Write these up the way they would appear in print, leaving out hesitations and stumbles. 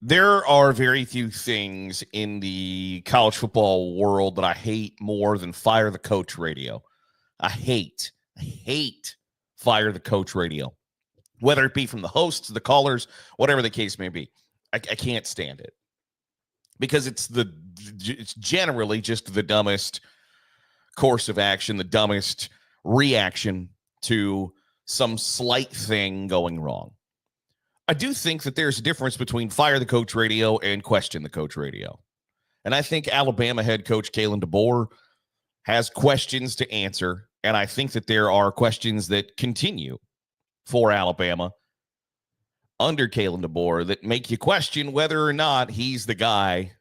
There are very few things in the college football world that I hate more than fire the coach radio. I hate fire the coach radio, whether it be from the hosts, the callers, whatever the case may be. I can't stand it because it's generally just the dumbest course of action, the dumbest reaction to some slight thing going wrong. I do think that there's a difference between fire the coach radio and question the coach radio. And I think Alabama head coach Kalen DeBoer has questions to answer. And I think that there are questions that continue for Alabama under Kalen DeBoer that make you question whether or not he's the guy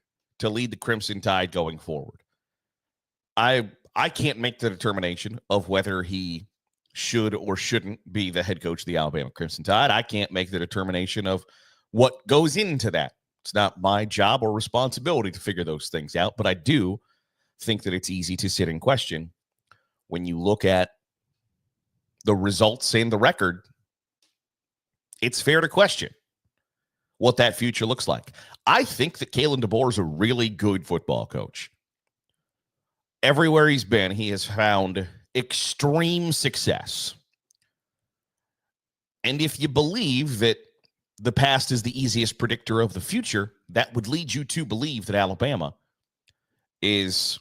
to lead the Crimson Tide going forward. I can't make the determination of whether he should or shouldn't be the head coach of the Alabama Crimson Tide. I can't make the determination of what goes into that. It's not my job or responsibility to figure those things out, but I do think that it's easy to sit and question when you look at the results and the record. It's fair to question what that future looks like. I think that Kalen DeBoer is a really good football coach. Everywhere he's been, he has found extreme success. And if you believe that the past is the easiest predictor of the future, that would lead you to believe that Alabama is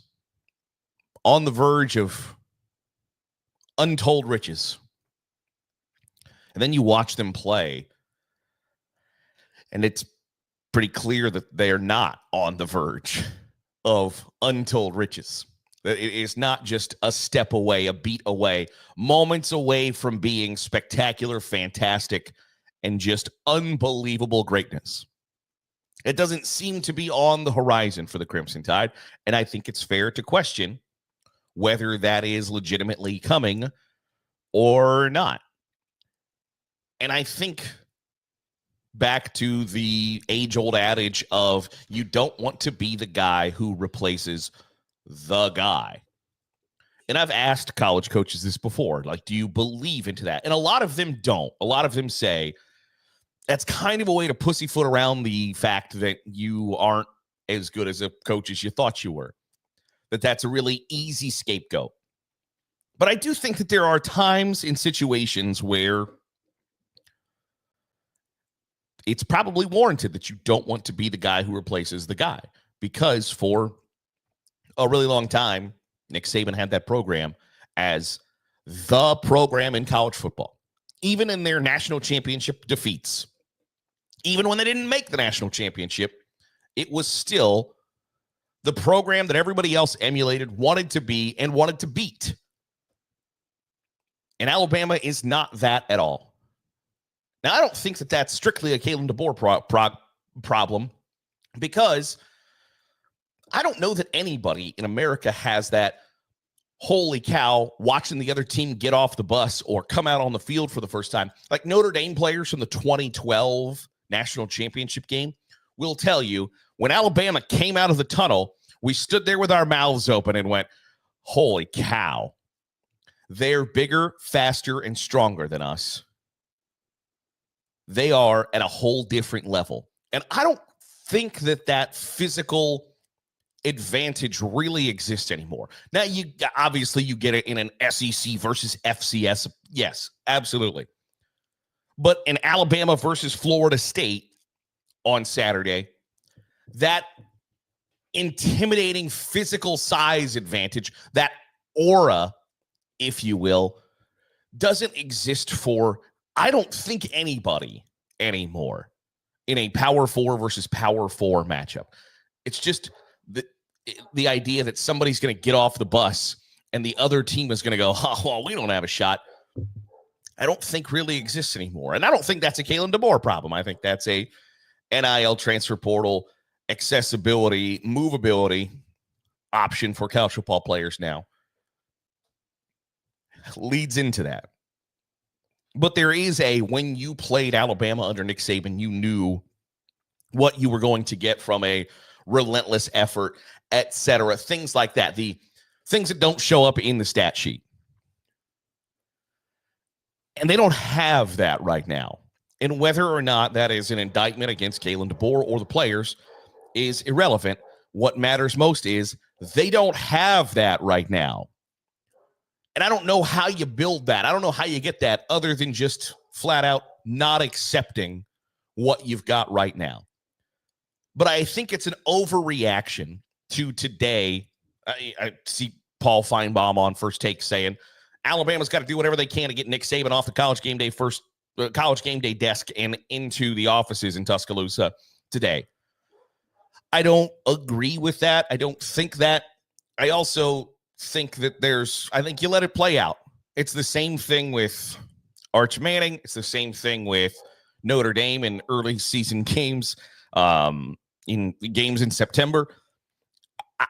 on the verge of untold riches. And then you watch them play, and it's pretty clear that they are not on the verge of untold riches. It is not just a step away, a beat away, moments away from being spectacular, fantastic, and just unbelievable greatness. It doesn't seem to be on the horizon for the Crimson Tide, and I think it's fair to question whether that is legitimately coming or not. And I think back to the age-old adage of you don't want to be the guy who replaces the guy. And I've asked college coaches this before, like, do you believe into that? And a lot of them don't. A lot of them say that's kind of a way to pussyfoot around the fact that you aren't as good as a coach as you thought you were. That's a really easy scapegoat. But I do think that there are times in situations where it's probably warranted that you don't want to be the guy who replaces the guy, because for a really long time, Nick Saban had that program as the program in college football. Even in their national championship defeats, even when they didn't make the national championship, it was still the program that everybody else emulated, wanted to be, and wanted to beat. And Alabama is not that at all. Now, I don't think that that's strictly a Kalen DeBoer problem, because I don't know that anybody in America has that holy cow watching the other team get off the bus or come out on the field for the first time. Like Notre Dame players from the 2012 national championship game will tell you, when Alabama came out of the tunnel, we stood there with our mouths open and went, holy cow, they're bigger, faster, and stronger than us. They are at a whole different level. And I don't think that physical advantage really exists anymore. Now, you get it in an SEC versus FCS. Yes, absolutely. But in Alabama versus Florida State on Saturday, that intimidating physical size advantage, that aura, if you will, doesn't exist for, I don't think, anybody anymore in a Power 4 versus Power 4 matchup. It's just the idea that somebody's going to get off the bus and the other team is going to go, oh, well, we don't have a shot, I don't think really exists anymore. And I don't think that's a Kalen DeBoer problem. I think that's a NIL transfer portal accessibility, movability option for college football players now leads into that. But there is when you played Alabama under Nick Saban, you knew what you were going to get from a relentless effort, etc. Things like that. The things that don't show up in the stat sheet. And they don't have that right now. And whether or not that is an indictment against Kalen DeBoer or the players is irrelevant. What matters most is they don't have that right now. And I don't know how you build that. I don't know how you get that other than just flat out not accepting what you've got right now. But I think it's an overreaction to today. I see Paul Feinbaum on First Take saying Alabama's got to do whatever they can to get Nick Saban off the college game day desk and into the offices in Tuscaloosa today. I don't agree with that. I don't think that. I also think that I think you let it play out. It's the same thing with Arch Manning. It's the same thing with Notre Dame in early season games, in games in September.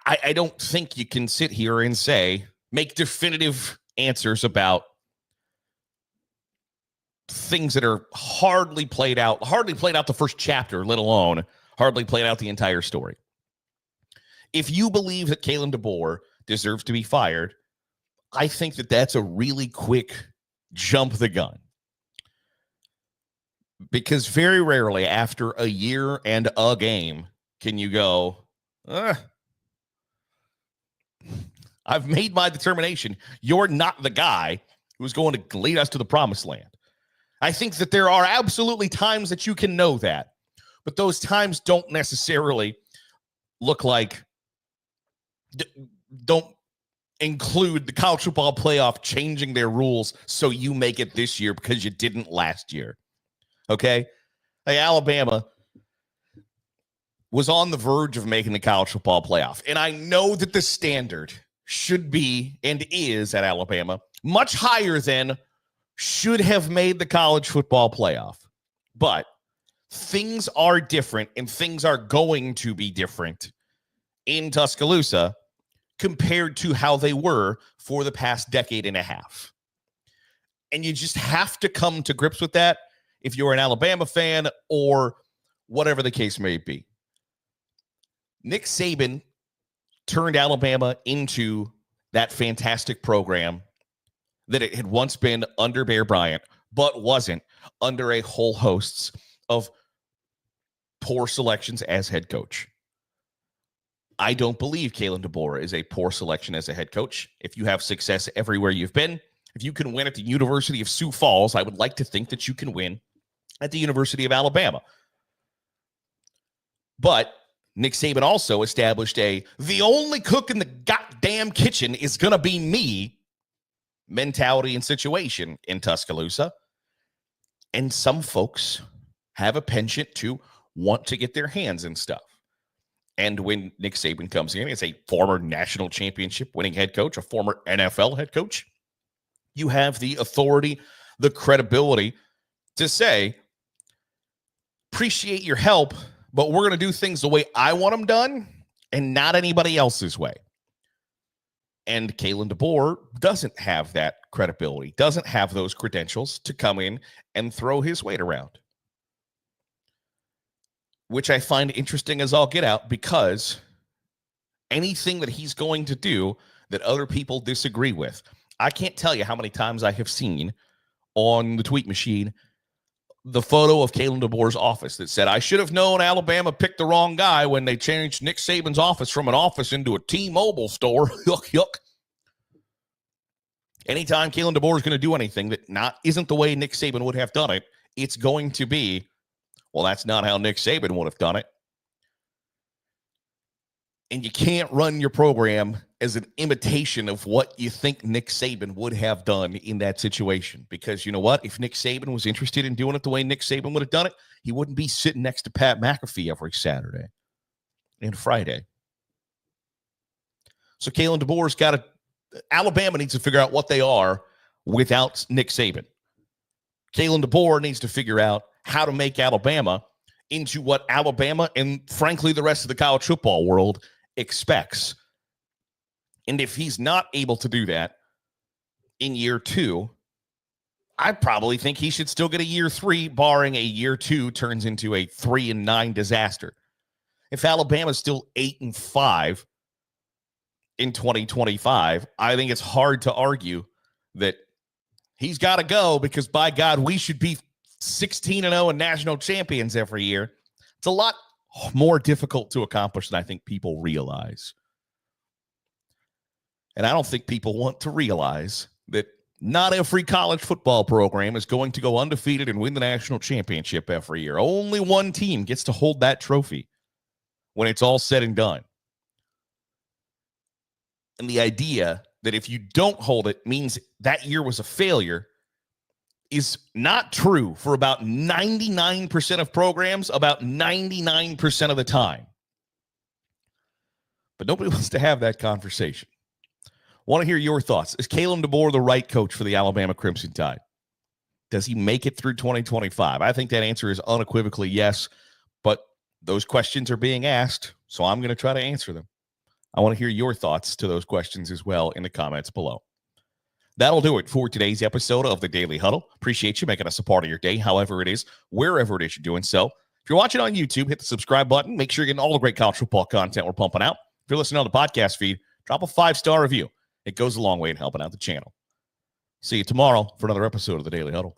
I don't think you can sit here and make definitive answers about things that are hardly played out the first chapter, let alone hardly played out the entire story. If you believe that Kalen DeBoer deserves to be fired, I think that that's a really quick jump the gun. Because very rarely after a year and a game can you go, I've made my determination. You're not the guy who's going to lead us to the promised land. I think that there are absolutely times that you can know that, but those times don't necessarily look like, don't include the college football playoff changing their rules so you make it this year because you didn't last year. Okay? Like Alabama was on the verge of making the college football playoff, and I know that the standard should be and is at Alabama much higher than should have made the college football playoff. But things are different, and things are going to be different in Tuscaloosa compared to how they were for the past decade and a half. And you just have to come to grips with that if you're an Alabama fan or whatever the case may be. Nick Saban turned Alabama into that fantastic program that it had once been under Bear Bryant, but wasn't under a whole host of poor selections as head coach. I don't believe Kalen DeBoer is a poor selection as a head coach. If you have success everywhere you've been, if you can win at the University of Sioux Falls, I would like to think that you can win at the University of Alabama. But Nick Saban also established the only cook in the goddamn kitchen is going to be me mentality and situation in Tuscaloosa. And some folks have a penchant to want to get their hands in stuff. And when Nick Saban comes in as a former national championship winning head coach, a former NFL head coach, you have the authority, the credibility to say, appreciate your help, but we're going to do things the way I want them done and not anybody else's way. And Kalen DeBoer doesn't have that credibility, doesn't have those credentials to come in and throw his weight around, which I find interesting as all get out, because anything that he's going to do that other people disagree with, I can't tell you how many times I have seen on the tweet machine the photo of Kalen DeBoer's office that said, I should have known Alabama picked the wrong guy when they changed Nick Saban's office from an office into a T-Mobile store. Yuck, yuck. Anytime Kalen DeBoer is going to do anything that isn't the way Nick Saban would have done it, it's going to be, well, that's not how Nick Saban would have done it. And you can't run your program as an imitation of what you think Nick Saban would have done in that situation. Because you know what? If Nick Saban was interested in doing it the way Nick Saban would have done it, he wouldn't be sitting next to Pat McAfee every Saturday and Friday. So Kalen DeBoer's Alabama needs to figure out what they are without Nick Saban. Kalen DeBoer needs to figure out how to make Alabama into what Alabama and, frankly, the rest of the college football world expects. And if he's not able to do that in year 2, I probably think he should still get a year 3, barring a year 2 turns into a 3-9 disaster. If Alabama's still 8-5 in 2025, I think it's hard to argue that he's got to go, because by God, we should be 16-0 and national champions every year. It's a lot more difficult to accomplish than I think people realize. And I don't think people want to realize that not every college football program is going to go undefeated and win the national championship every year. Only one team gets to hold that trophy when it's all said and done. And the idea that if you don't hold it means that year was a failure is not true for about 99% of programs, about 99% of the time. But nobody wants to have that conversation. Want to hear your thoughts. Is Kalen DeBoer the right coach for the Alabama Crimson Tide? Does he make it through 2025? I think that answer is unequivocally yes, but those questions are being asked, so I'm going to try to answer them. I want to hear your thoughts to those questions as well in the comments below. That'll do it for today's episode of the Daily Huddle. Appreciate you making us a part of your day, however it is, wherever it is you're doing so. If you're watching on YouTube, hit the subscribe button. Make sure you're getting all the great college football content we're pumping out. If you're listening on the podcast feed, drop a 5-star review. It goes a long way in helping out the channel. See you tomorrow for another episode of the Daily Huddle.